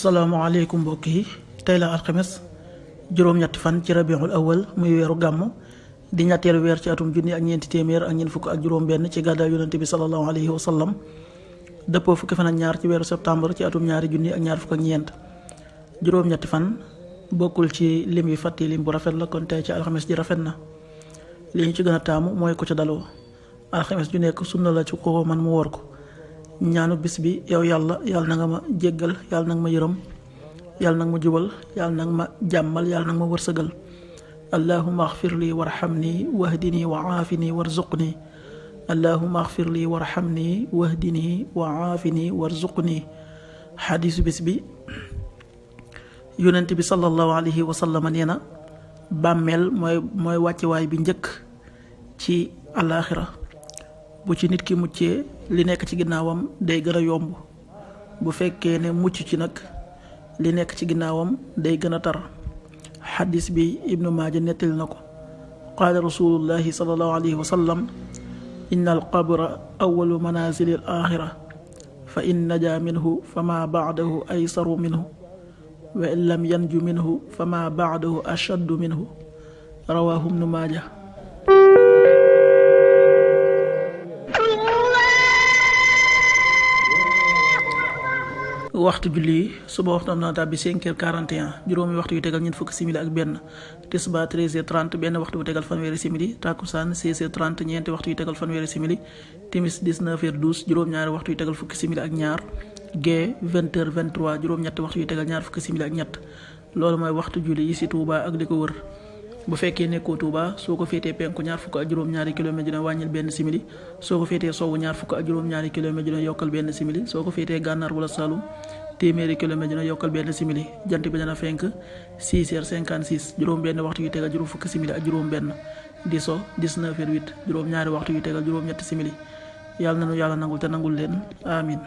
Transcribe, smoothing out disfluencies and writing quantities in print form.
asalaamaaleykum mbokk yi tey la alxames juróom-ñetti fan ci rabiul awal muy weeru gàmm di ñetteelu weer ci atum junni ak ñeenti téeméer ak ñeent fukk ak juróom-benn ci gàddaay yonente bi sallallahu alayhi wa sallam dëppoo fukki fan ak ñaar ci weeru septembre ci atum ñaari junni ak ñaar fukk ak ñeent. juróom-ñetti fan bokkul ci lim yi fàtti lim bu rafet la, kon tey ci alxames ji rafet na. li ñu ci gën a taamu mooy ko ca daloo. alxames ju nekk sunna la ci ko man mu woor ko. ñaanu bis bi yow yàlla na nga ma jéggal, yàlla na nga ma yërëm, yàlla na nga ma jubal, yàlla na nga ma jàmmal, yàlla na nga ma wërsëgal. allahumma axfir li warhamni wahdini wa aafini warzuqni. allahumma axfir li warhamni wahdini wa aafini warzuqni. xadiisu bis bi yonent bi sallallahu alayhi wa sallam nee na bàmmeel mooy wàccewaay bi njëkk ci alaaxira. bu ci nit ki muccee li nekk ci ginnaawam day gën a yomb, bu fekkee ne mucc ci nag li nekk ci ginnaawam day gën a tar. xadis bi ibnu maaja nettali na ko. qaala rasulullahi sallallahu alayhi wa sallam inna alqabra awalu manazili al axira fa in naja minhu fama baadahu aysaru minhu wa in lam yanju minhu fama baadahu ashaddu minhu. rawahu ibnu maaja. waxtu julli suba waxtu am na tàbbi 5h41 juróomi waxtu yu tegal ñeent fukki simili ak benn. tisbaar 13h30 benn waxtu bu tegal fanweeri simili. takkusaan 16h30 ñeenti waxtu yu tegal fanweeri simili. timis 19h12 juróom-ñaari waxtu yu tegal fukki simili ak ñaar. gee 20h23 juróom-ñetti waxtu yu tegal ñaar fukki simili ak ñett. loolu mooy waxtu julli yi ci Touba ak li ko wër. bu fekkee nekkoo Touba soo ko féetee penku ñaar fukk ak juróom-ñaari kilomètre dina wàññil benn simili. soo ko féetee sowwu ñaar fukk ak juróom-ñaari kilomètre dina yokkal benn simili. soo ko féetee gànnaar wala Saloum téeméeri kilomètre dina yokkal benn simili. jant bi dana fenk 6h56 juróom benn waxtu yu tegal juróom fukki simili ak juróom benn. di so 19h08 juróom ñaari waxtu yu tegal juróom ñetti simili. yàlla na nu yàlla nangul te nangul leen amin.